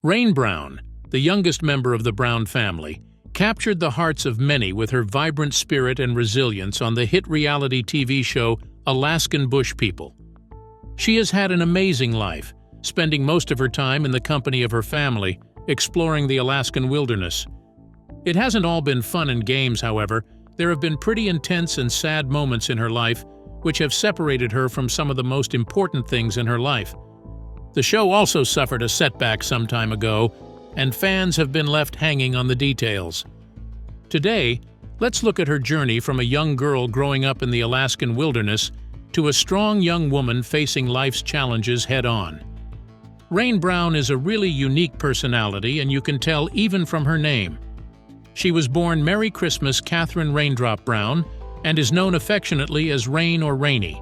Rain Brown, the youngest member of the Brown family, captured the hearts of many with her vibrant spirit and resilience on the hit reality TV show Alaskan Bush People. She has had an amazing life, spending most of her time in the company of her family, exploring the Alaskan wilderness. It hasn't all been fun and games, however. There have been pretty intense and sad moments in her life, which have separated her from some of the most important things in her life. The show also suffered a setback some time ago, and fans have been left hanging on the details. Today, let's look at her journey from a young girl growing up in the Alaskan wilderness to a strong young woman facing life's challenges head-on. Rain Brown is a really unique personality, and you can tell even from her name. She was born Merry Christmas Catherine Raindrop Brown and is known affectionately as Rain or Rainy.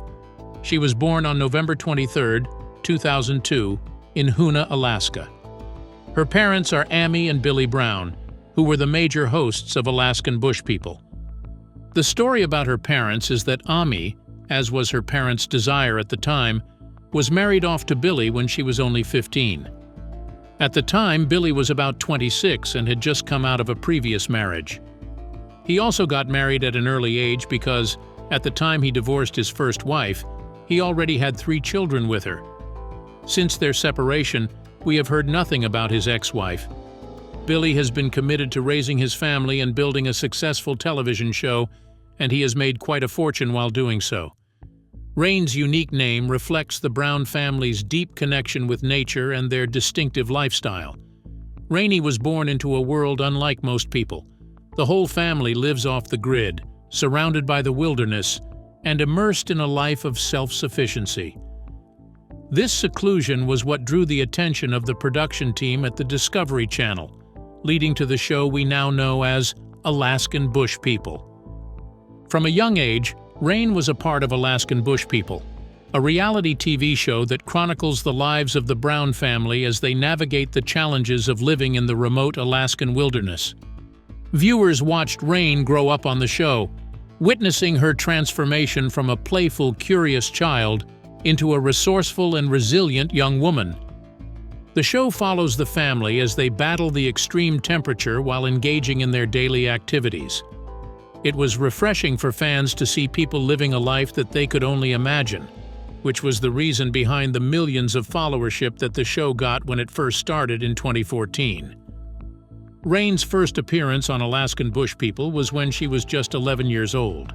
She was born on November 23, 2002, in Hoona, Alaska. Her parents are Amy and Billy Brown, who were the major hosts of Alaskan Bush People. The story about her parents is that Amy, as was her parents' desire at the time, was married off to Billy when she was only 15. At the time, Billy was about 26 and had just come out of a previous marriage. He also got married at an early age because, at the time he divorced his first wife, he already had 3 children with her. Since their separation, we have heard nothing about his ex-wife. Billy has been committed to raising his family and building a successful television show, and he has made quite a fortune while doing so. Rain's unique name reflects the Brown family's deep connection with nature and their distinctive lifestyle. Rainy was born into a world unlike most people. The whole family lives off the grid, surrounded by the wilderness, and immersed in a life of self-sufficiency. This seclusion was what drew the attention of the production team at the Discovery Channel, leading to the show we now know as Alaskan Bush People. From a young age, Rain was a part of Alaskan Bush People, a reality TV show that chronicles the lives of the Brown family as they navigate the challenges of living in the remote Alaskan wilderness. Viewers watched Rain grow up on the show, witnessing her transformation from a playful, curious child into a resourceful and resilient young woman. The show follows the family as they battle the extreme temperature while engaging in their daily activities. It was refreshing for fans to see people living a life that they could only imagine, which was the reason behind the millions of followership that the show got when it first started in 2014. Rain's first appearance on Alaskan Bush People was when she was just 11 years old.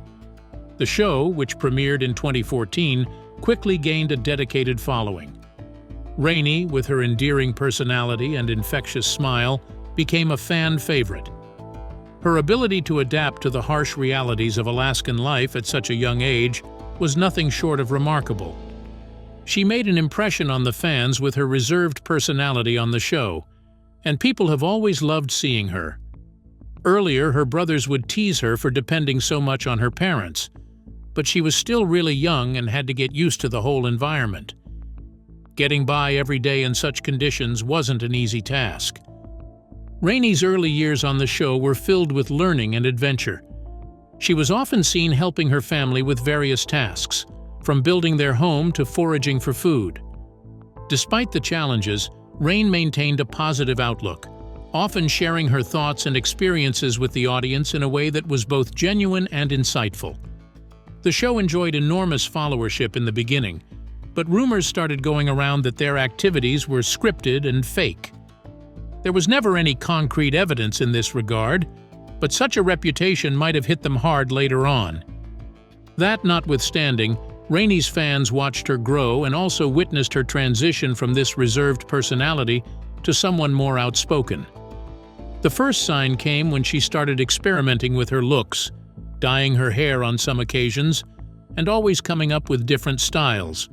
The show, which premiered in 2014, quickly gained a dedicated following. Rainy, with her endearing personality and infectious smile, became a fan favorite. Her ability to adapt to the harsh realities of Alaskan life at such a young age was nothing short of remarkable. She made an impression on the fans with her reserved personality on the show, and people have always loved seeing her. Earlier, her brothers would tease her for depending so much on her parents, but she was still really young and had to get used to the whole environment. Getting by every day in such conditions wasn't an easy task. Rainy's early years on the show were filled with learning and adventure. She was often seen helping her family with various tasks, from building their home to foraging for food. Despite the challenges, Rain maintained a positive outlook, often sharing her thoughts and experiences with the audience in a way that was both genuine and insightful. The show enjoyed enormous followership in the beginning, but rumors started going around that their activities were scripted and fake. There was never any concrete evidence in this regard, but such a reputation might have hit them hard later on. That notwithstanding, Rainy's fans watched her grow and also witnessed her transition from this reserved personality to someone more outspoken. The first sign came when she started experimenting with her looks, dyeing her hair on some occasions, and always coming up with different styles.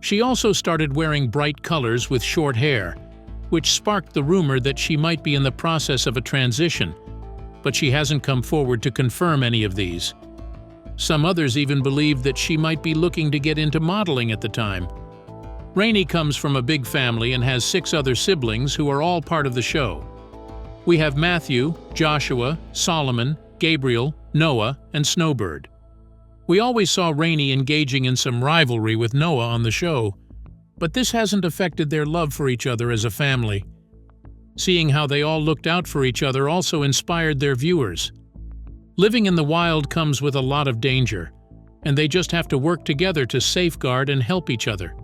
She also started wearing bright colors with short hair, which sparked the rumor that she might be in the process of a transition, but she hasn't come forward to confirm any of these. Some others even believed that she might be looking to get into modeling at the time. Rainy comes from a big family and has 6 other siblings who are all part of the show. We have Matthew, Joshua, Solomon, Gabriel, Noah, and Snowbird. We always saw Rainy engaging in some rivalry with Noah on the show, but this hasn't affected their love for each other as a family. Seeing how they all looked out for each other also inspired their viewers. Living in the wild comes with a lot of danger, and they just have to work together to safeguard and help each other.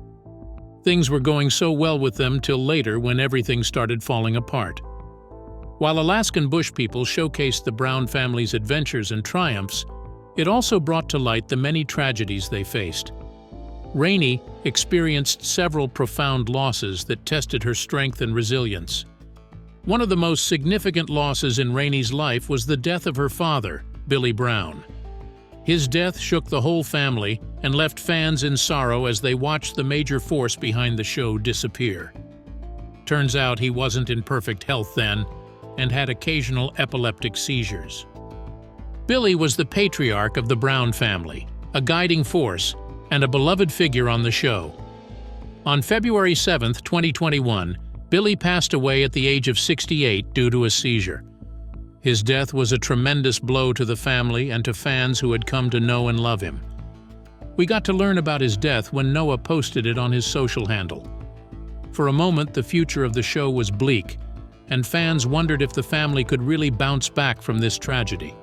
Things were going so well with them till later when everything started falling apart. While Alaskan bush people showcased the Brown family's adventures and triumphs, it also brought to light the many tragedies they faced. Rainey experienced several profound losses that tested her strength and resilience. One of the most significant losses in Rainey's life was the death of her father, Billy Brown. His death shook the whole family and left fans in sorrow as they watched the major force behind the show disappear. Turns out he wasn't in perfect health then and had occasional epileptic seizures. Billy was the patriarch of the Brown family, a guiding force, and a beloved figure on the show. On February 7, 2021, Billy passed away at the age of 68 due to a seizure. His death was a tremendous blow to the family and to fans who had come to know and love him. We got to learn about his death when Noah posted it on his social handle. For a moment, the future of the show was bleak, and fans wondered if the family could really bounce back from this tragedy.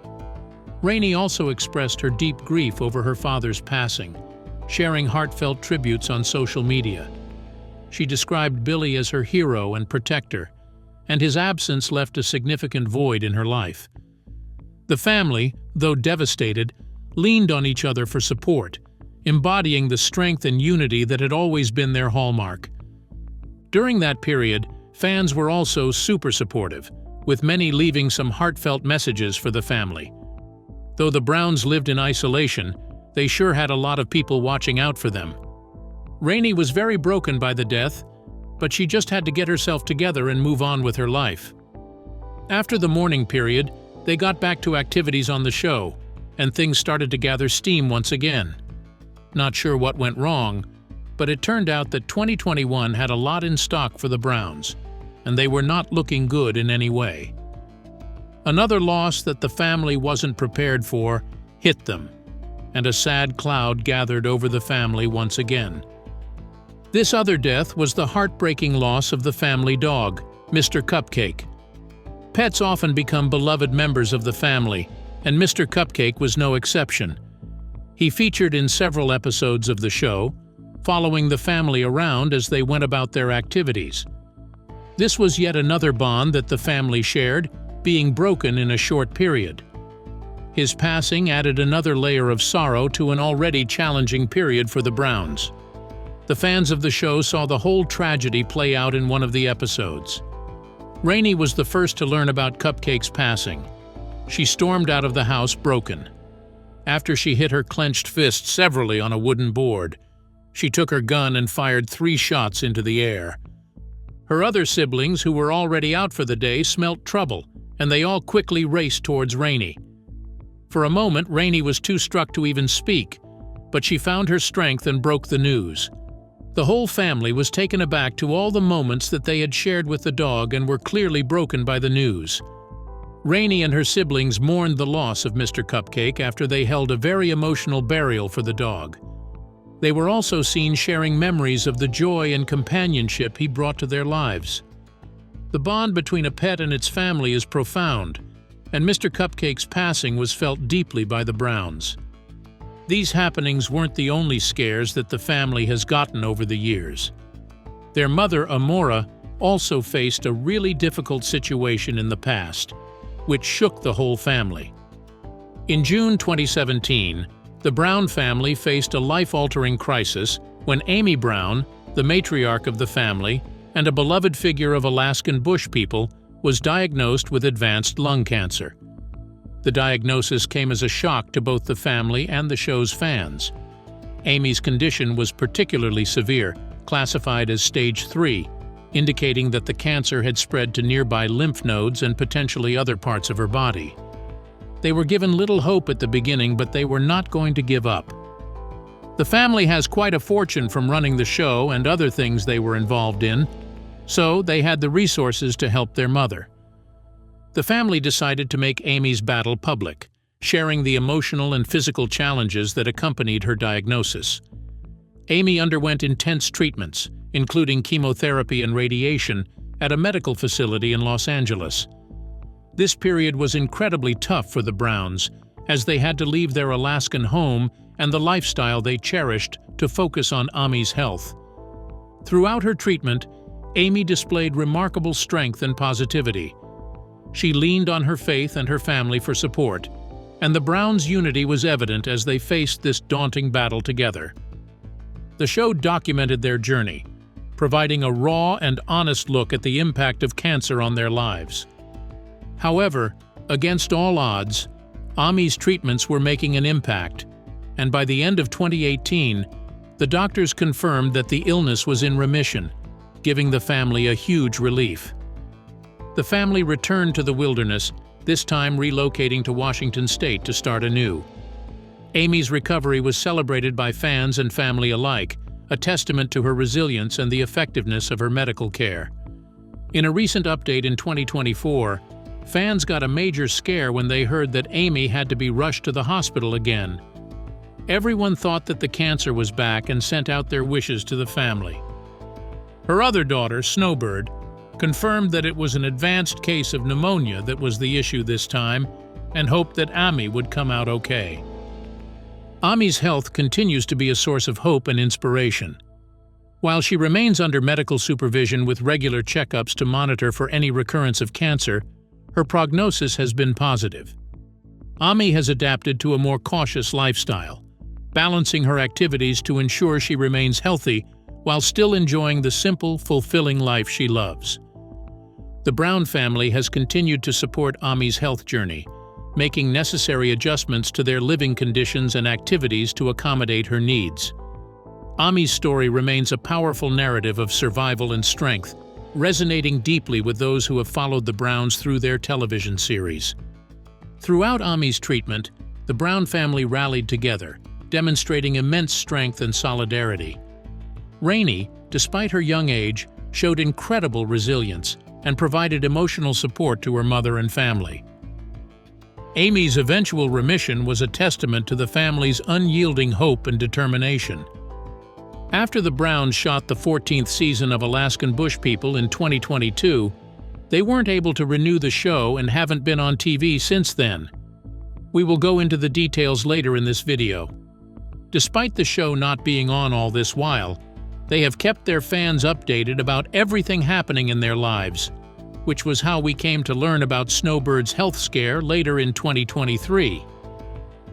Rainey also expressed her deep grief over her father's passing, sharing heartfelt tributes on social media. She described Billy as her hero and protector, and his absence left a significant void in her life. The family, though devastated, leaned on each other for support, embodying the strength and unity that had always been their hallmark. During that period, fans were also super supportive, with many leaving some heartfelt messages for the family. Though the Browns lived in isolation, they sure had a lot of people watching out for them. Rainey was very broken by the death, but she just had to get herself together and move on with her life. After the mourning period, they got back to activities on the show, and things started to gather steam once again. Not sure what went wrong, but it turned out that 2021 had a lot in stock for the Browns, and they were not looking good in any way. Another loss that the family wasn't prepared for hit them, and a sad cloud gathered over the family once again. This other death was the heartbreaking loss of the family dog, Mr. Cupcake. Pets often become beloved members of the family, and Mr. Cupcake was no exception. He featured in several episodes of the show, following the family around as they went about their activities. This was yet another bond that the family shared, being broken in a short period. His passing added another layer of sorrow to an already challenging period for the Browns. The fans of the show saw the whole tragedy play out in one of the episodes. Rainey was the first to learn about Cupcake's passing. She stormed out of the house broken. After she hit her clenched fist severally on a wooden board, she took her gun and fired 3 shots into the air. Her other siblings, who were already out for the day, smelt trouble, and they all quickly raced towards Rainey. For a moment, Rainey was too struck to even speak, but she found her strength and broke the news. The whole family was taken aback to all the moments that they had shared with the dog and were clearly broken by the news. Rainey and her siblings mourned the loss of Mr. Cupcake after they held a very emotional burial for the dog. They were also seen sharing memories of the joy and companionship he brought to their lives. The bond between a pet and its family is profound, and Mr. Cupcake's passing was felt deeply by the Browns. These happenings weren't the only scares that the family has gotten over the years. Their mother, Amora, also faced a really difficult situation in the past, which shook the whole family. In June 2017, the Brown family faced a life-altering crisis when Amy Brown, the matriarch of the family and a beloved figure of Alaskan bush people, was diagnosed with advanced lung cancer. The diagnosis came as a shock to both the family and the show's fans. Amy's condition was particularly severe, classified as stage 3, indicating that the cancer had spread to nearby lymph nodes and potentially other parts of her body. They were given little hope at the beginning, but they were not going to give up. The family has quite a fortune from running the show and other things they were involved in, so they had the resources to help their mother. The family decided to make Amy's battle public, sharing the emotional and physical challenges that accompanied her diagnosis. Amy underwent intense treatments, including chemotherapy and radiation, at a medical facility in Los Angeles. This period was incredibly tough for the Browns, as they had to leave their Alaskan home and the lifestyle they cherished to focus on Amy's health. Throughout her treatment, Amy displayed remarkable strength and positivity. She leaned on her faith and her family for support, and the Browns' unity was evident as they faced this daunting battle together. The show documented their journey, providing a raw and honest look at the impact of cancer on their lives. However, against all odds, Amy's treatments were making an impact, and by the end of 2018, the doctors confirmed that the illness was in remission, giving the family a huge relief. The family returned to the wilderness, this time relocating to Washington State to start anew. Amy's recovery was celebrated by fans and family alike, a testament to her resilience and the effectiveness of her medical care. In a recent update in 2024, fans got a major scare when they heard that Amy had to be rushed to the hospital again. Everyone thought that the cancer was back and sent out their wishes to the family. Her other daughter, Snowbird, confirmed that it was an advanced case of pneumonia that was the issue this time and hoped that Amy would come out okay. Amy's health continues to be a source of hope and inspiration. While she remains under medical supervision with regular checkups to monitor for any recurrence of cancer, her prognosis has been positive. Amy has adapted to a more cautious lifestyle, balancing her activities to ensure she remains healthy while still enjoying the simple, fulfilling life she loves. The Brown family has continued to support Amy's health journey, making necessary adjustments to their living conditions and activities to accommodate her needs. Amy's story remains a powerful narrative of survival and strength, resonating deeply with those who have followed the Browns through their television series. Throughout Amy's treatment, the Brown family rallied together, demonstrating immense strength and solidarity. Rainey, despite her young age, showed incredible resilience and provided emotional support to her mother and family. Amy's eventual remission was a testament to the family's unyielding hope and determination. After the Browns shot the 14th season of Alaskan Bush People in 2022, they weren't able to renew the show and haven't been on TV since then. We will go into the details later in this video. Despite the show not being on all this while, they have kept their fans updated about everything happening in their lives, which was how we came to learn about Snowbird's health scare later in 2023.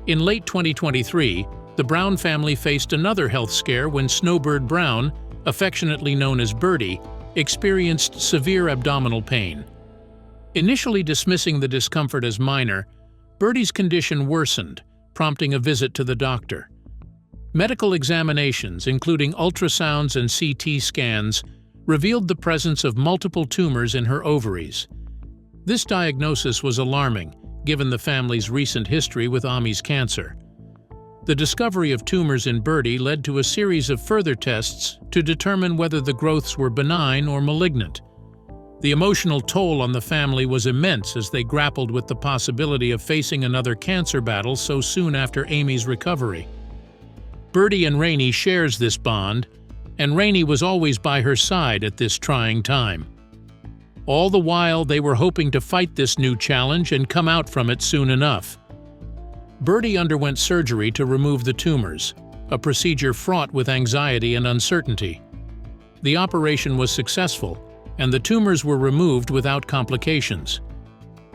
In late 2023, the Brown family faced another health scare when Snowbird Brown, affectionately known as Birdie, experienced severe abdominal pain. Initially dismissing the discomfort as minor, Birdie's condition worsened, prompting a visit to the doctor. Medical examinations, including ultrasounds and CT scans, revealed the presence of multiple tumors in her ovaries. This diagnosis was alarming, given the family's recent history with Amy's cancer. The discovery of tumors in Birdie led to a series of further tests to determine whether the growths were benign or malignant. The emotional toll on the family was immense as they grappled with the possibility of facing another cancer battle so soon after Amy's recovery. Birdie and Rainey shares this bond, and Rainey was always by her side at this trying time. All the while, they were hoping to fight this new challenge and come out from it soon enough. Birdie underwent surgery to remove the tumors, a procedure fraught with anxiety and uncertainty. The operation was successful, and the tumors were removed without complications.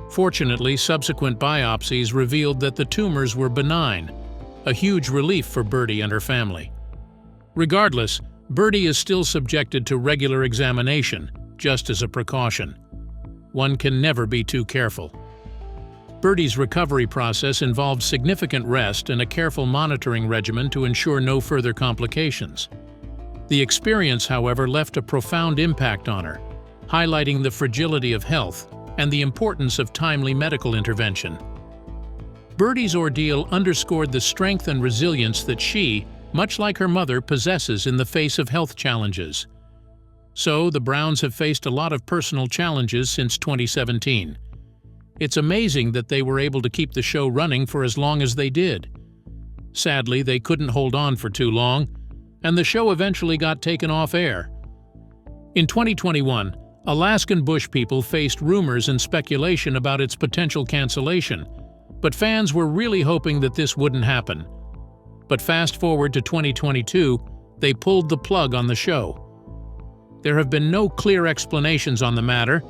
Fortunately, subsequent biopsies revealed that the tumors were benign, a huge relief for Birdie and her family. Regardless, Birdie is still subjected to regular examination, just as a precaution. One can never be too careful. Birdie's recovery process involved significant rest and a careful monitoring regimen to ensure no further complications. The experience, however, left a profound impact on her, highlighting the fragility of health and the importance of timely medical intervention. Birdie's ordeal underscored the strength and resilience that she, much like her mother, possesses in the face of health challenges. So, the Browns have faced a lot of personal challenges since 2017. It's amazing that they were able to keep the show running for as long as they did. Sadly, they couldn't hold on for too long, and the show eventually got taken off air. In 2021, Alaskan bush people faced rumors and speculation about its potential cancellation, but fans were really hoping that this wouldn't happen. But fast forward to 2022, they pulled the plug on the show. There have been no clear explanations on the matter,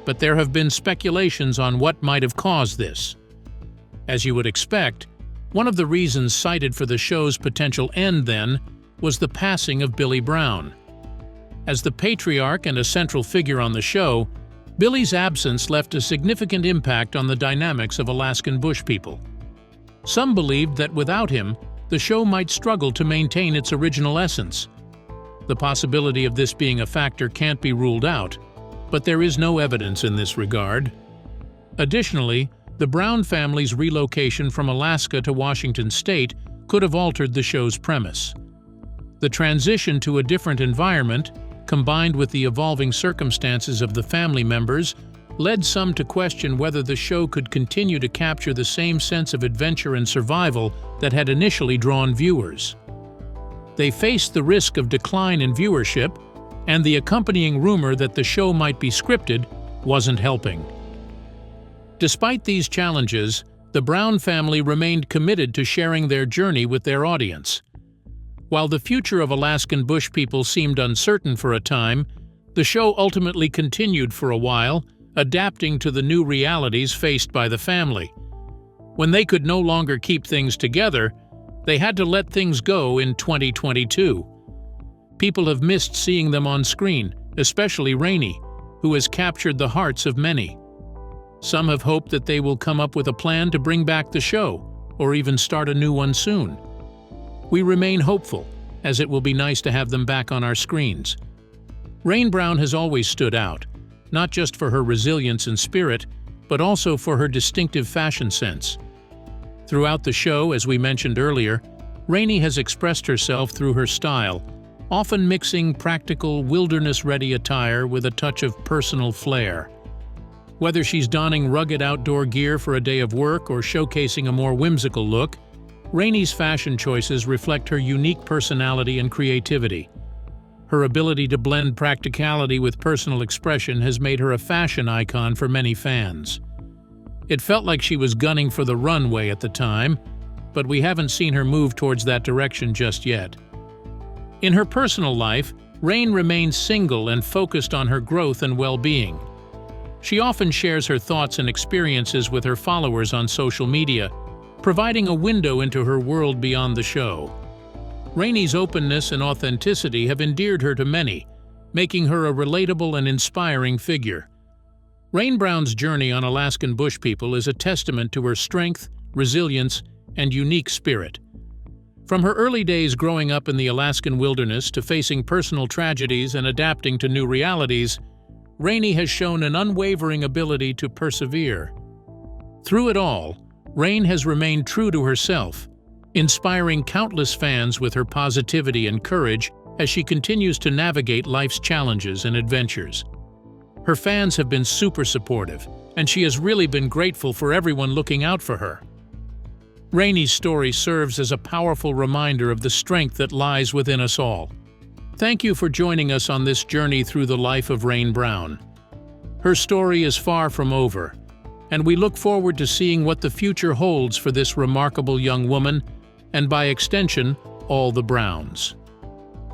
but there have been speculations on what might have caused this. As you would expect, one of the reasons cited for the show's potential end then was the passing of Billy Brown. As the patriarch and a central figure on the show, Billy's absence left a significant impact on the dynamics of Alaskan bush people. Some believed that without him, the show might struggle to maintain its original essence. The possibility of this being a factor can't be ruled out, but there is no evidence in this regard. Additionally, the Brown family's relocation from Alaska to Washington state could have altered the show's premise. The transition to a different environment, combined with the evolving circumstances of the family members, led some to question whether the show could continue to capture the same sense of adventure and survival that had initially drawn viewers. They faced the risk of decline in viewership, and the accompanying rumor that the show might be scripted wasn't helping. Despite these challenges, the Brown family remained committed to sharing their journey with their audience. While the future of Alaskan bush people seemed uncertain for a time, the show ultimately continued for a while, adapting to the new realities faced by the family. When they could no longer keep things together, they had to let things go in 2022. People have missed seeing them on screen, especially Rainey, who has captured the hearts of many. Some have hoped that they will come up with a plan to bring back the show, or even start a new one soon. We remain hopeful, as it will be nice to have them back on our screens. Rain Brown has always stood out, not just for her resilience and spirit, but also for her distinctive fashion sense. Throughout the show, as we mentioned earlier, Rainey has expressed herself through her style, often mixing practical, wilderness-ready attire with a touch of personal flair. Whether she's donning rugged outdoor gear for a day of work or showcasing a more whimsical look, Rainey's fashion choices reflect her unique personality and creativity. Her ability to blend practicality with personal expression has made her a fashion icon for many fans. It felt like she was gunning for the runway at the time, but we haven't seen her move towards that direction just yet. In her personal life, Rain remains single and focused on her growth and well-being. She often shares her thoughts and experiences with her followers on social media, providing a window into her world beyond the show. Rainey's openness and authenticity have endeared her to many, making her a relatable and inspiring figure. Rain Brown's journey on Alaskan bush people is a testament to her strength, resilience, and unique spirit. From her early days growing up in the Alaskan wilderness to facing personal tragedies and adapting to new realities, Rainey has shown an unwavering ability to persevere. Through it all, Rain has remained true to herself, inspiring countless fans with her positivity and courage as she continues to navigate life's challenges and adventures. Her fans have been super supportive, and she has really been grateful for everyone looking out for her. Rainey's story serves as a powerful reminder of the strength that lies within us all. Thank you for joining us on this journey through the life of Rain Brown. Her story is far from over, and we look forward to seeing what the future holds for this remarkable young woman, and by extension, all the Browns.